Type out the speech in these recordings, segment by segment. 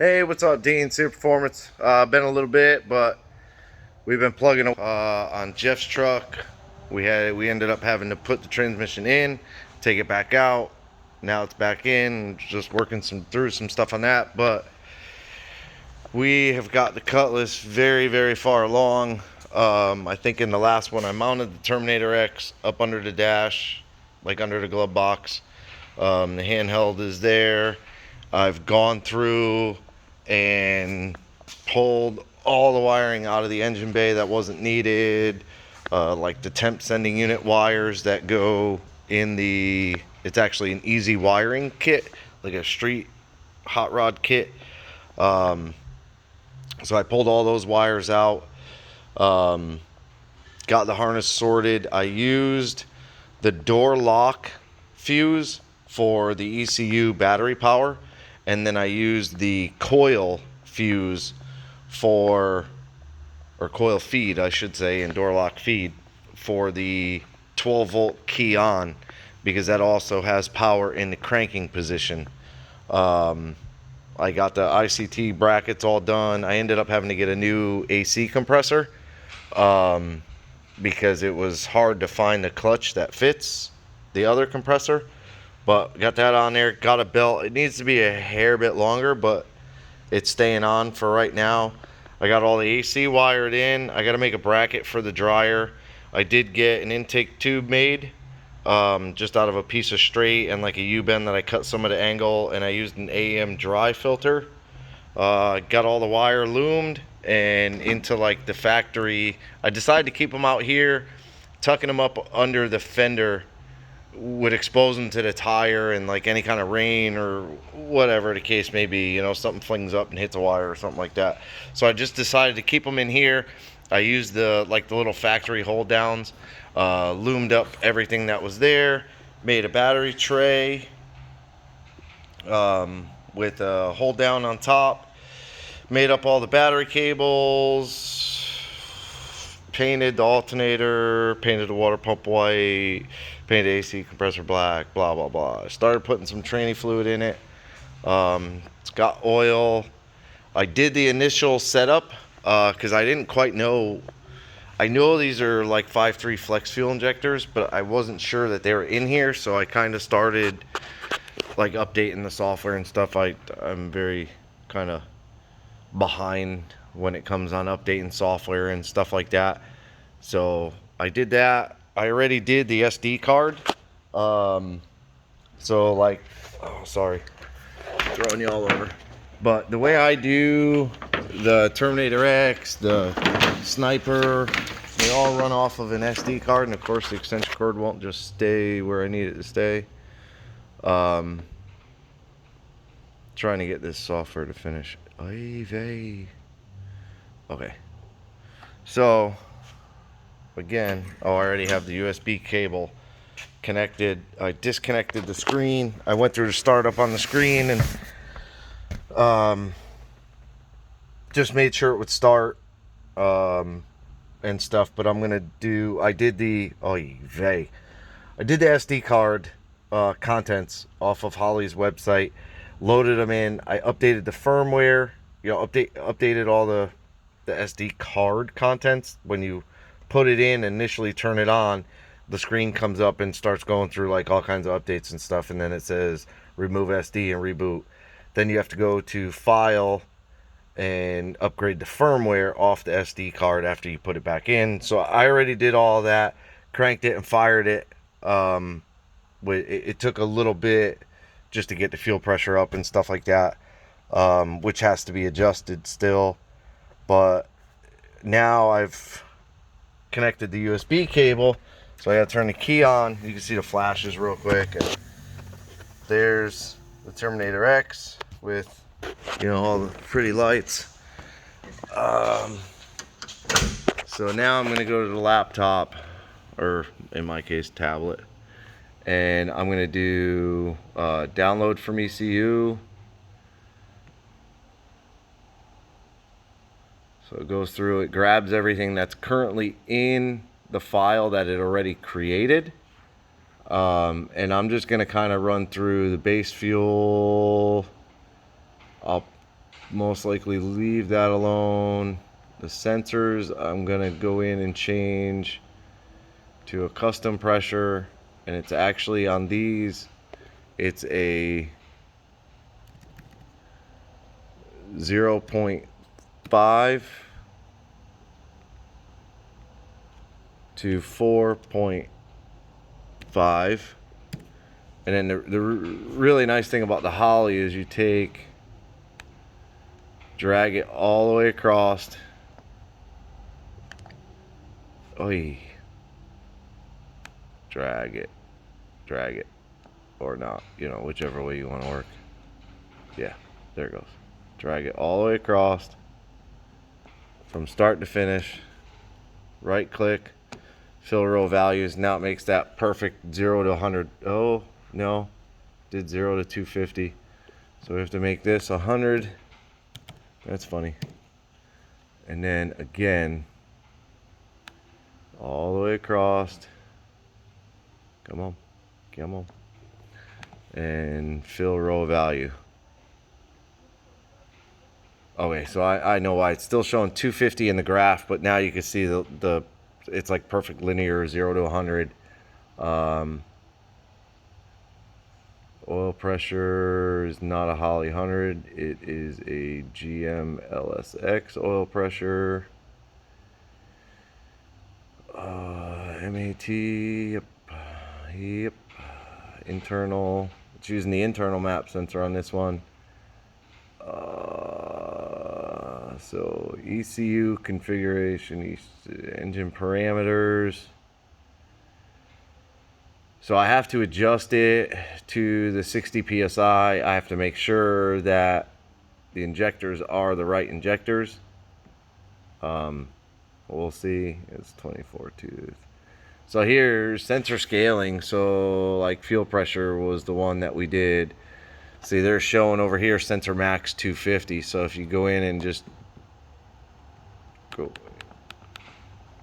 Hey, what's up, Dean? Super Performance. Been a little bit, but we've been plugging on Jeff's truck. We ended up having to put the transmission in, take it back out. Now it's back in. Just working through some stuff on that, but we have got the Cutlass very, very far along. I think in the last one I mounted the Terminator X up under the dash, like under the glove box. The handheld is there. I've gone through and pulled all the wiring out of the engine bay that wasn't needed, like the temp sending unit wires that go in it's actually an easy wiring kit, like a street hot rod kit. So I pulled all those wires out, got the harness sorted. I used the door lock fuse for the ECU battery power, and then I used the coil fuse or coil feed, I should say, and door lock feed for the 12 volt key on, because that also has power in the cranking position. I got the ICT brackets all done. I ended up having to get a new AC compressor because it was hard to find the clutch that fits the other compressor. But got that on there. Got a belt. It needs to be a hair bit longer, but it's staying on for right now. I got all the AC wired in. I got to make a bracket for the dryer. I did get an intake tube made, just out of a piece of straight and like a U-bend that I cut some of the angle, and I used an AM dry filter. Got all the wire loomed and into like the factory. I decided to keep them out here. Tucking them up under the fender would expose them to the tire and like any kind of rain or whatever the case may be, something flings up and hits a wire or something like that. So I just decided to keep them in here. I used the little factory hold downs, loomed up everything that was there, made a battery tray with a hold down on top, made up all the battery cables, painted the alternator, painted the water pump white, painted the AC compressor black, blah blah blah. I started putting some tranny fluid in it. It's got oil. I did the initial setup because I didn't quite know. I know these are like 5.3 flex fuel injectors, but I wasn't sure that they were in here, so I kind of started like updating the software and stuff. I'm very kind of behind when it comes on updating software and stuff like that. So I did that. I already did the SD card. So like, oh, sorry, throwing you all over. But the way I do the Terminator X, the Sniper, they all run off of an SD card, and of course the extension cord won't just stay where I need it to stay. Trying to get this software to finish. Okay. So again, I already have the USB cable connected. I disconnected the screen. I went through the startup on the screen and just made sure it would start and stuff. But I did the SD card contents off of Holley's website, loaded them in. I updated the firmware, updated all the SD card contents. When you put it in, initially turn it on, the screen comes up and starts going through like all kinds of updates and stuff, and then it says remove SD and reboot. Then you have to go to file and upgrade the firmware off the SD card after you put it back in. So I already did all that, cranked it and fired it. It took a little bit just to get the fuel pressure up and stuff like that, which has to be adjusted still. But now I've connected the USB cable, so I gotta turn the key on. You can see the flashes real quick, and there's the Terminator X with all the pretty lights. So now I'm gonna go to the laptop, or in my case tablet, and I'm gonna do download from ECU. So it goes through, it grabs everything that's currently in the file that it already created. And I'm just going to kind of run through the base fuel. I'll most likely leave that alone. The sensors, I'm gonna go in and change to a custom pressure, and it's actually on these, it's a 0.5 to 4.5. And then the really nice thing about the Holley is you drag it all the way across. Oy. Drag it, or not, you know, whichever way you want to work. Yeah, there it goes. Drag it all the way across from start to finish. Right click, fill row values. Now it makes that perfect 0 to 100. Oh, no, did 0 to 250. So we have to make this 100. That's funny. And then again, all the way across. Come on, come on. And fill row value. Okay, so I know why it's still showing 250 in the graph, but now you can see the it's like perfect linear 0 to 100. Oil pressure is not a Holley 100. It is a GM LSX oil pressure. MAT. Yep. Internal. It's using the internal map sensor on this one. So ECU configuration, engine parameters. So I have to adjust it to the 60 psi. I have to make sure that the injectors are the right injectors. We'll see. It's 24 tooth. So here's sensor scaling. So like fuel pressure was the one that we did. See, they're showing over here sensor max 250. So if you go in and just go,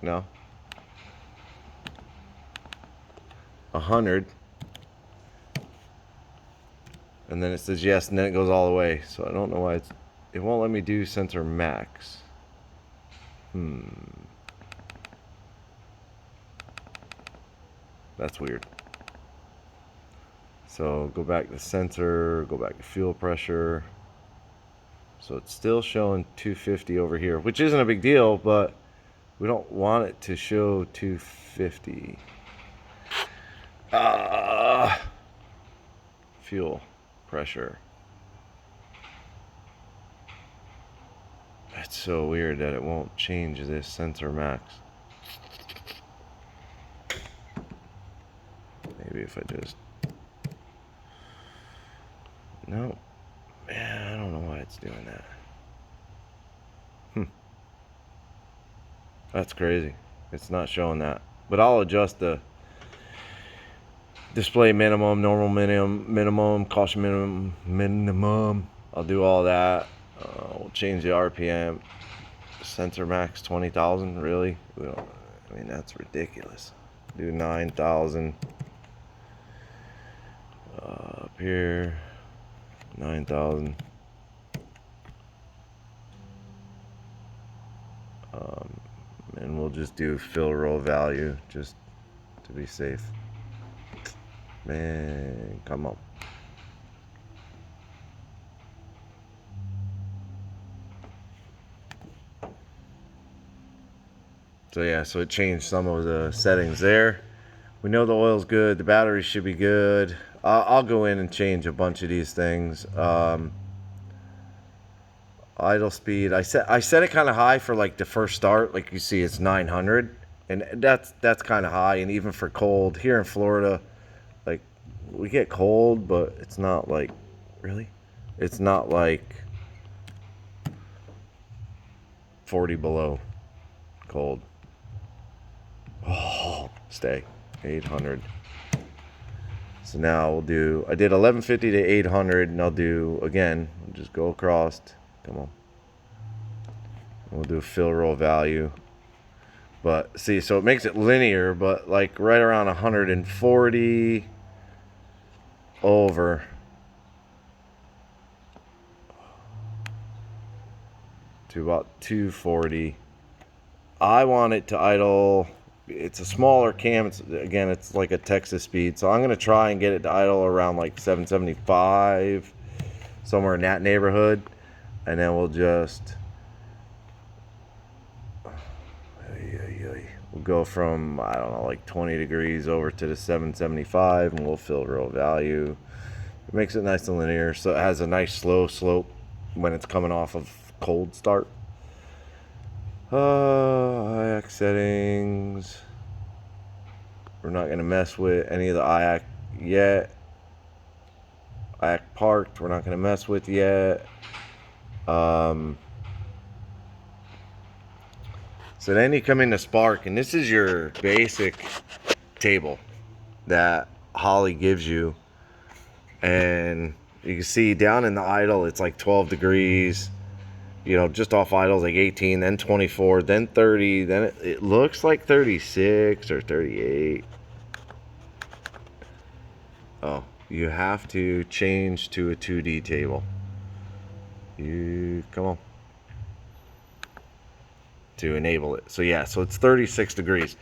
no, 100, and then it says yes, and then it goes all the way. So I don't know why it won't let me do sensor max. That's weird. So go back to sensor, go back to fuel pressure. So it's still showing 250 over here, which isn't a big deal, but we don't want it to show 250. Fuel pressure. That's so weird that it won't change this sensor max. Maybe if I just... No. Man, I don't know why it's doing that. That's crazy. It's not showing that. But I'll adjust the display minimum, normal minimum, caution minimum. I'll do all that. We'll change the RPM. Sensor max 20,000. Really? We don't. I mean, that's ridiculous. Do 9,000. Up here, 9,000. And we'll just do fill row value just to be safe. Man, come on. So yeah, so it changed some of the settings there. We know the oil's good, the battery should be good. I'll go in and change a bunch of these things. Idle speed, I set it kind of high for like the first start. Like you see, it's 900, and that's kind of high. And even for cold here in Florida, like we get cold, but it's not like, really, it's not like 40 below cold. Oh, stay 800. So now we'll do, I did 1150 to 800, and I'll do again, we'll just go across. Come on. We'll do a fill row value. But see, so it makes it linear, but like right around 140 over. to about 240. I want it to idle. It's a smaller cam. It's like a Texas speed. So I'm going to try and get it to idle around like 775, somewhere in that neighborhood. And then we'll just, we'll go from, I don't know, like 20 degrees over to the 775, and we'll fill row value. It makes it nice and linear, so it has a nice slow slope when it's coming off of cold start. IAC settings. We're not going to mess with any of the IAC yet. IAC parked, we're not going to mess with yet. So then you come into Spark, and this is your basic table that Holley gives you. And you can see down in the idle, it's like 12 degrees. You know, just off idle, like 18, then 24, then 30, then it looks like 36 or 38. Oh, you have to change to a 2D table. You, come on. To enable it. So yeah, so it's 36 degrees.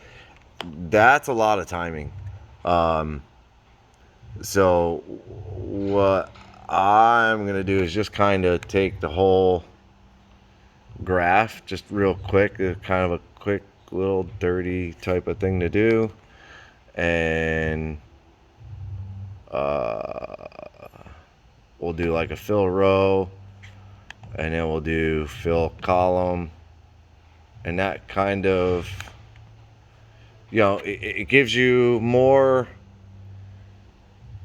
That's a lot of timing. So what I'm gonna do is just kind of take the whole graph just real quick, kind of a quick little dirty type of thing to do, and we'll do like a fill row, and then we'll do fill column, and that kind of, you know, it gives you more.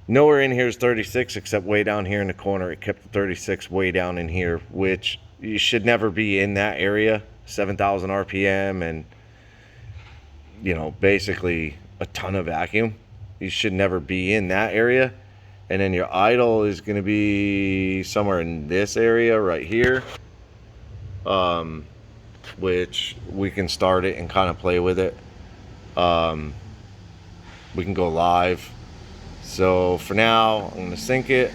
Nowhere in here is 36 except way down here in the corner. It kept the 36 way down in here, which you should never be in that area. 7,000 RPM and, you know, basically a ton of vacuum. You should never be in that area. And then your idle is going to be somewhere in this area right here, which we can start it and kind of play with it. We can go live. So for now, I'm going to sync it,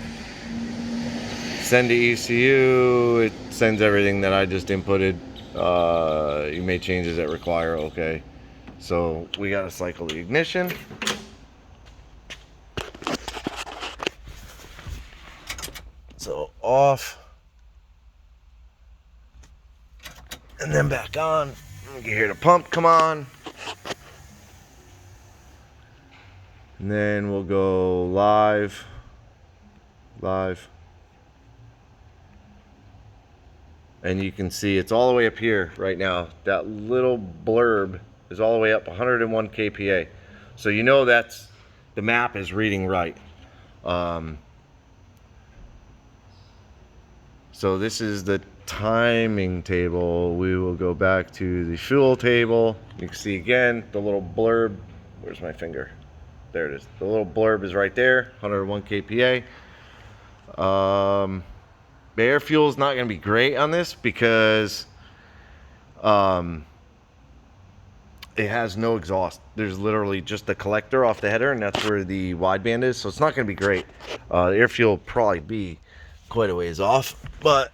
send to ECU. It sends everything that I just inputted. You made changes that require okay. So we got to cycle the ignition. So off, and then back on. You can hear the pump come on. And then we'll go live. And you can see it's all the way up here right now. That little blurb is all the way up 101 kPa. So you know that's, the map is reading right. So this is the timing table. We will go back to the fuel table. You can see again the little blurb. Where's my finger? There it is. The little blurb is right there, 101 kPa. The air fuel is not going to be great on this because it has no exhaust. There's literally just the collector off the header, and that's where the wideband is. So it's not going to be great. The air fuel will probably be quite a ways off, but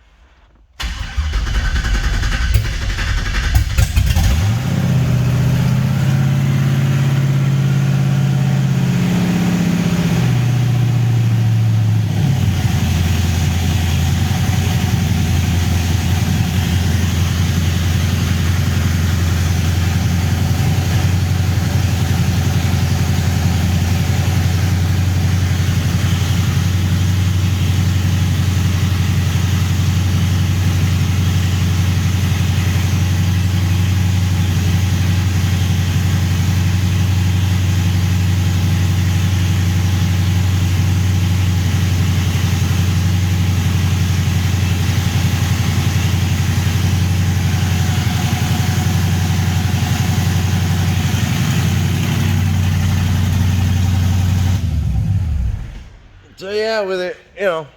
so yeah, with it, you know,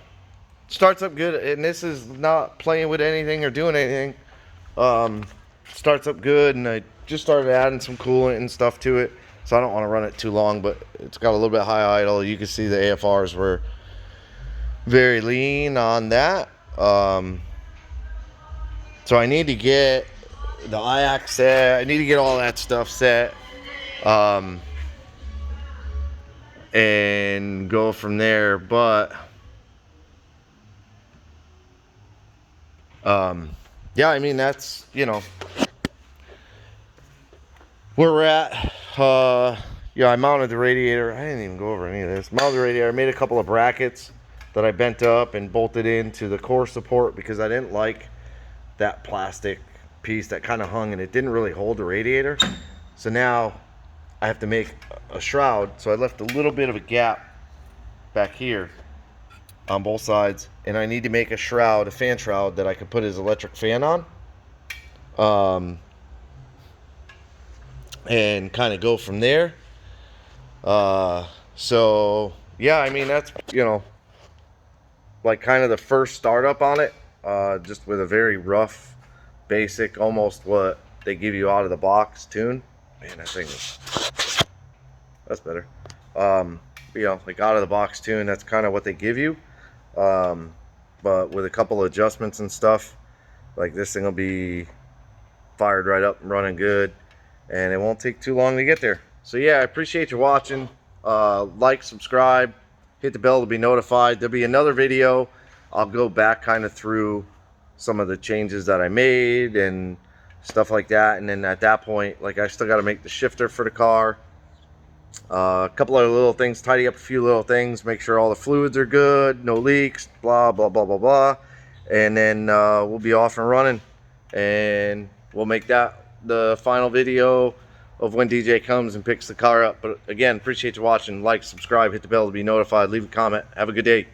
starts up good, and this is not playing with anything or doing anything. Starts up good, and I just started adding some coolant and stuff to it, so I don't want to run it too long, but it's got a little bit high idle. You can see the AFRs were very lean on that. So I need to get the IAC set. I need to get all that stuff set. And go from there. But yeah, I mean, that's, you know, where we're at. Yeah, I mounted the radiator. I didn't even go over any of this. Mounted the radiator. I made a couple of brackets that I bent up and bolted into the core support because I didn't like that plastic piece that kind of hung and it didn't really hold the radiator. So now I have to make a shroud. So I left a little bit of a gap back here on both sides, and I need to make a shroud, a fan shroud that I can put his electric fan on, and kind of go from there. So yeah, I mean, that's, you know, like kind of the first startup on it, just with a very rough, basic, almost what they give you out of the box tune. Man, that thing is, that's better. You know, like out of the box tune, that's kind of what they give you. But with a couple of adjustments and stuff, like this thing will be fired right up and running good, and it won't take too long to get there. So yeah, I appreciate you watching. Like, subscribe, hit the bell to be notified. There'll be another video. I'll go back kind of through some of the changes that I made and stuff like that, and then at that point, like, I still got to make the shifter for the car. A couple other little things, tidy up a few little things, make sure all the fluids are good, no leaks, blah blah blah blah blah, and then we'll be off and running, and we'll make that the final video of when DJ comes and picks the car up. But again, appreciate you watching. Like, subscribe, hit the bell to be notified, leave a comment. Have a good day.